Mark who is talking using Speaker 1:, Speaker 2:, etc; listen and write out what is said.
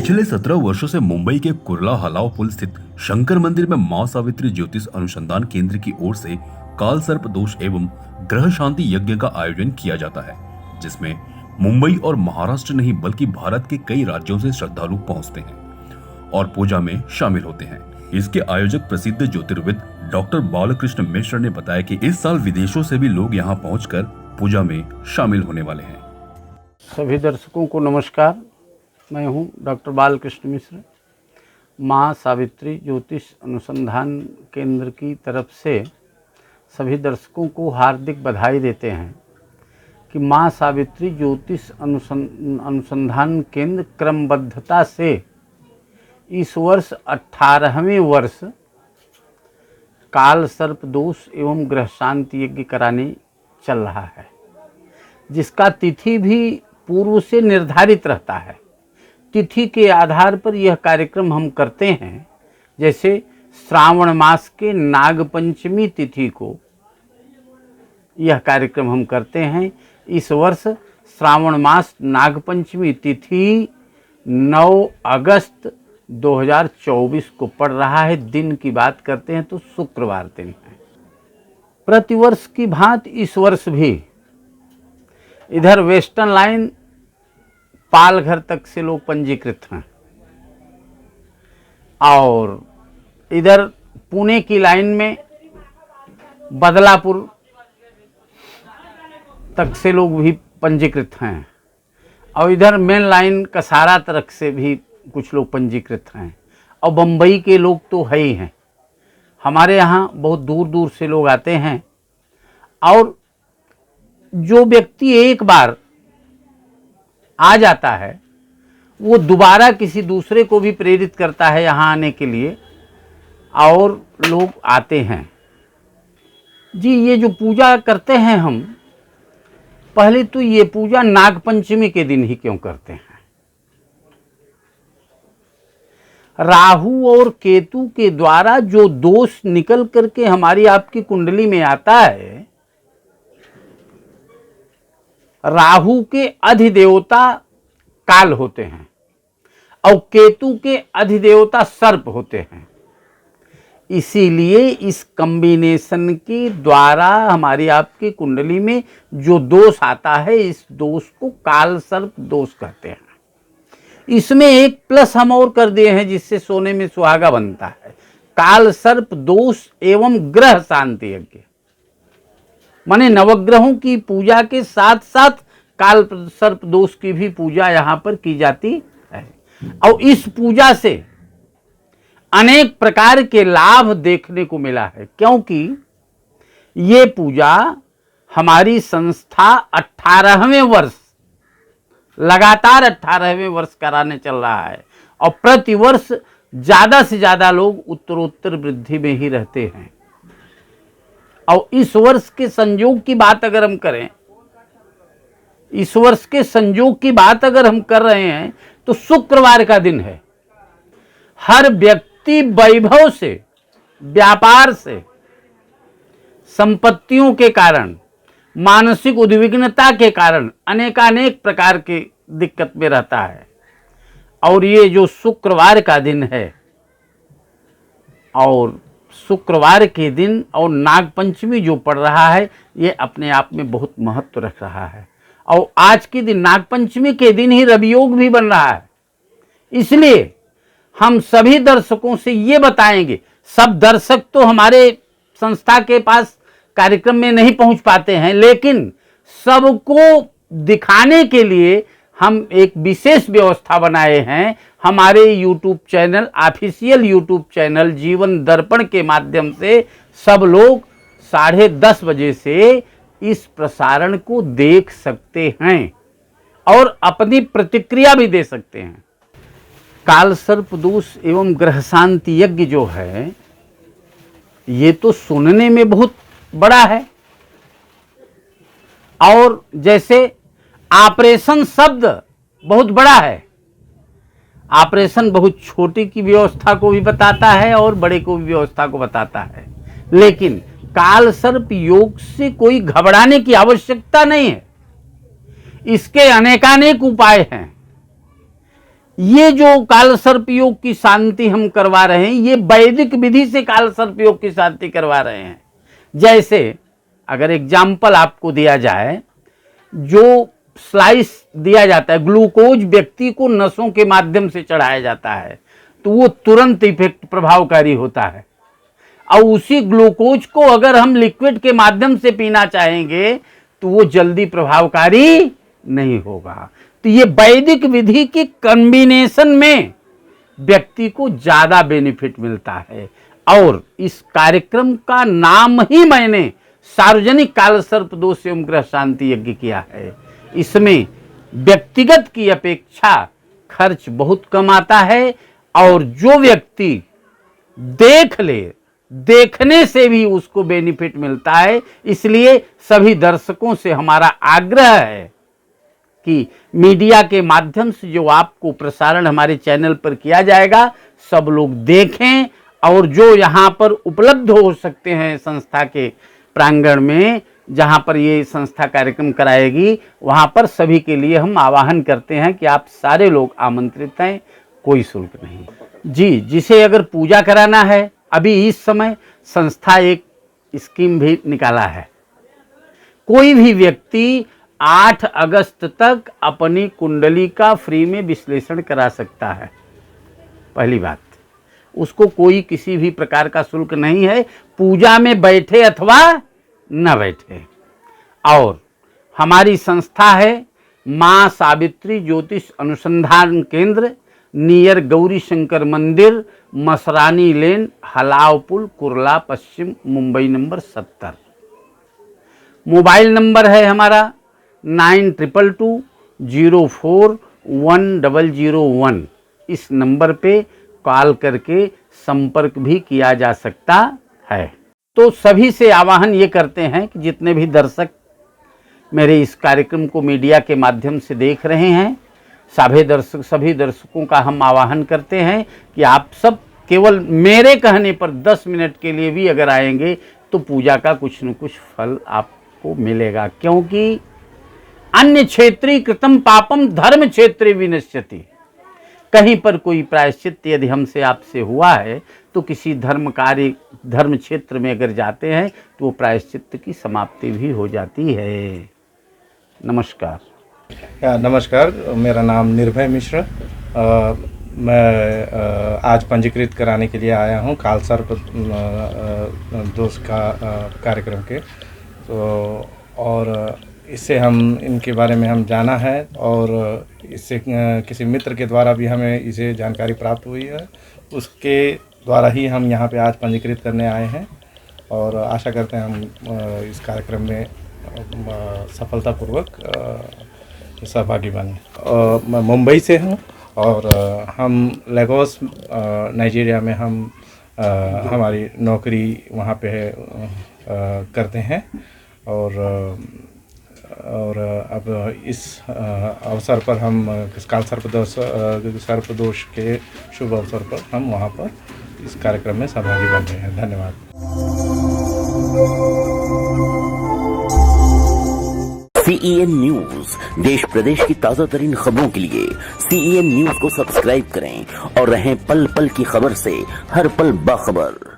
Speaker 1: पिछले 17 वर्षों से मुंबई के कुर्ला हलाव पुल स्थित शंकर मंदिर में मां सावित्री ज्योतिष अनुसंधान केंद्र की ओर से काल सर्प दोष एवं ग्रह शांति यज्ञ का आयोजन किया जाता है, जिसमें मुंबई और महाराष्ट्र नहीं बल्कि भारत के कई राज्यों से श्रद्धालु पहुंचते हैं और पूजा में शामिल होते हैं। इसके आयोजक प्रसिद्ध ज्योतिर्विद डॉक्टर बालकृष्ण मिश्र ने बताया कि इस साल विदेशों से भी लोग यहां पहुंचकर पूजा में शामिल होने वाले हैं।
Speaker 2: सभी दर्शकों को नमस्कार। मैं हूं डॉक्टर बालकृष्ण मिश्र। मां सावित्री ज्योतिष अनुसंधान केंद्र की तरफ से सभी दर्शकों को हार्दिक बधाई देते हैं कि मां सावित्री ज्योतिष अनुसंधान केंद्र क्रमबद्धता से इस वर्ष 18वें वर्ष काल सर्प दोष एवं ग्रह शांति यज्ञ कराने चल रहा है, जिसका तिथि भी पूर्व से निर्धारित रहता है। तिथि के आधार पर यह कार्यक्रम हम करते हैं। जैसे श्रावण मास के नाग पंचमी तिथि को यह कार्यक्रम हम करते हैं। इस वर्ष श्रावण मास नाग पंचमी तिथि 9 अगस्त 2024 को पड़ रहा है। दिन की बात करते हैं तो शुक्रवार दिन है। प्रतिवर्ष की भांति इस वर्ष भी इधर वेस्टर्न लाइन पालघर तक से लोग पंजीकृत हैं और इधर पुणे की लाइन में बदलापुर तक से लोग भी पंजीकृत हैं और इधर मेन लाइन कसारा तक से भी कुछ लोग पंजीकृत हैं और बम्बई के लोग तो है ही हैं। हमारे यहाँ बहुत दूर दूर से लोग आते हैं और जो व्यक्ति एक बार आ जाता है वो दोबारा किसी दूसरे को भी प्रेरित करता है यहाँ आने के लिए और लोग आते हैं। जी, ये जो पूजा करते हैं हम, पहले तो ये पूजा नागपंचमी के दिन ही क्यों करते हैं? राहु और केतु के द्वारा जो दोष निकल करके हमारी आपकी कुंडली में आता है, राहु के अधिदेवता काल होते हैं और केतु के अधिदेवता सर्प होते हैं। इसीलिए इस कॉम्बिनेशन के द्वारा हमारी आपकी कुंडली में जो दोष आता है, इस दोष को काल सर्प दोष कहते हैं। इसमें एक प्लस हम और कर दिए हैं जिससे सोने में सुहागा बनता है। काल सर्प दोष एवं ग्रह शांति यज्ञ, माने नवग्रहों की पूजा के साथ साथ काल सर्प दोष की भी पूजा यहाँ पर की जाती है और इस पूजा से अनेक प्रकार के लाभ देखने को मिला है, क्योंकि ये पूजा हमारी संस्था 18वें वर्ष लगातार 18वें वर्ष कराने चल रहा है और प्रतिवर्ष ज़्यादा से ज़्यादा लोग उत्तरोत्तर वृद्धि में ही रहते हैं। और इस वर्ष के संयोग की बात अगर हम करें, इस वर्ष के संयोग की बात अगर हम कर रहे हैं तो शुक्रवार का दिन है। हर व्यक्ति वैभव से, व्यापार से, संपत्तियों के कारण, मानसिक उद्विग्नता के कारण अनेकानेक प्रकार की दिक्कत में रहता है और ये जो शुक्रवार का दिन है और शुक्रवार के दिन और नागपंचमी जो पड़ रहा है, ये अपने आप में बहुत महत्व रख रहा है। और आज के दिन नागपंचमी के दिन ही रवि योग भी बन रहा है। इसलिए हम सभी दर्शकों से ये बताएंगे, सब दर्शक तो हमारे संस्था के पास कार्यक्रम में नहीं पहुंच पाते हैं, लेकिन सबको दिखाने के लिए हम एक विशेष व्यवस्था बनाए हैं। हमारे YouTube channel, official YouTube channel जीवन दर्पण के माध्यम से सब लोग 10:30 बजे से इस प्रसारण को देख सकते हैं और अपनी प्रतिक्रिया भी दे सकते हैं। काल सर्प दोष एवं ग्रह शांति यज्ञ जो है, ये तो सुनने में बहुत बड़ा है और जैसे ऑपरेशन शब्द बहुत बड़ा है। ऑपरेशन बहुत छोटी की व्यवस्था को भी बताता है और बड़े को भी व्यवस्था को बताता है, लेकिन काल सर्प योग से कोई घबराने की आवश्यकता नहीं है। इसके अनेकानेक उपाय हैं। ये जो काल सर्प योग की शांति हम करवा रहे हैं, ये वैदिक विधि से काल सर्प योग की शांति करवा रहे हैं। जैसे अगर एग्जाम्पल आपको दिया जाए, जो स्लाइस दिया जाता है, ग्लूकोज व्यक्ति को नसों के माध्यम से चढ़ाया जाता है, तो वो तुरंत इफेक्ट प्रभावकारी होता है। और उसी ग्लूकोज को अगर हम लिक्विड के माध्यम से पीना चाहेंगे तो वो जल्दी प्रभावकारी नहीं होगा। तो ये वैदिक विधि की कॉम्बिनेशन में व्यक्ति को ज्यादा बेनिफिट मिलता है। और इस कार्यक्रम का नाम ही मैंने सार्वजनिक काल सर्प दोष एवं ग्रह शांति यज्ञ किया है। इसमें व्यक्तिगत की अपेक्षा खर्च बहुत कम आता है, और जो व्यक्ति देख ले, देखने से भी उसको बेनिफिट मिलता है। इसलिए सभी दर्शकों से हमारा आग्रह है कि मीडिया के माध्यम से जो आपको प्रसारण हमारे चैनल पर किया जाएगा, सब लोग देखें, और जो यहाँ पर उपलब्ध हो सकते हैं संस्था के प्रांगण में, जहाँ पर ये संस्था कार्यक्रम कराएगी, वहाँ पर सभी के लिए हम आह्वान करते हैं कि आप सारे लोग आमंत्रित हैं, कोई शुल्क नहीं। जी, जिसे अगर पूजा कराना है, अभी इस समय संस्था एक स्कीम भी निकाला है। कोई भी व्यक्ति 8 अगस्त तक अपनी कुंडली का फ्री में विश्लेषण करा सकता है। पहली बात, उसको कोई किसी भी प्रकार का शुल्क नहीं है, पूजा में बैठे अथवा न बैठे। और हमारी संस्था है मां सावित्री ज्योतिष अनुसंधान केंद्र, नियर गौरी शंकर मंदिर, मसरानी लेन, हलाव पुल, कुर्ला, पश्चिम मुंबई नंबर 70। मोबाइल नंबर है हमारा 9222041001। इस नंबर पे कॉल करके संपर्क भी किया जा सकता है। तो सभी से आह्वान ये करते हैं कि जितने भी दर्शक मेरे इस कार्यक्रम को मीडिया के माध्यम से देख रहे हैं, सभी दर्शकों का हम आह्वान करते हैं कि आप सब केवल मेरे कहने पर 10 मिनट के लिए भी अगर आएंगे तो पूजा का कुछ न कुछ फल आपको मिलेगा। क्योंकि अन्य क्षेत्रीय कृतम पापम धर्म क्षेत्रे विनश्यति। कहीं पर कोई प्रायश्चित यदि हमसे आपसे हुआ है तो किसी धर्म क्षेत्र में अगर जाते हैं तो वो प्रायश्चित की समाप्ति भी हो जाती है। नमस्कार।
Speaker 3: नमस्कार, मेरा नाम निर्भय मिश्र। मैं आज पंजीकृत कराने के लिए आया हूँ काल सर्प दोष का कार्यक्रम के। तो और इससे इनके बारे में हम जाना है, और इससे किसी मित्र के द्वारा भी हमें इसे जानकारी प्राप्त हुई है। उसके द्वारा ही हम यहाँ पे आज पंजीकृत करने आए हैं, और आशा करते हैं हम इस कार्यक्रम में सफलतापूर्वक सहभागी बने। मैं मुंबई से हूँ, और हम लेगोस नाइजीरिया में हमारी नौकरी वहाँ पे करते हैं। और अब इस अवसर पर हम काल सर्पदोष के शुभ अवसर पर हम वहाँ पर इस कार्यक्रम में सहभागी बन रहे हैं। धन्यवाद।
Speaker 4: CEN न्यूज, देश प्रदेश की ताजा तरीन खबरों के लिए CEN न्यूज को सब्सक्राइब करें और रहें पल पल की खबर से हर पल बाखबर।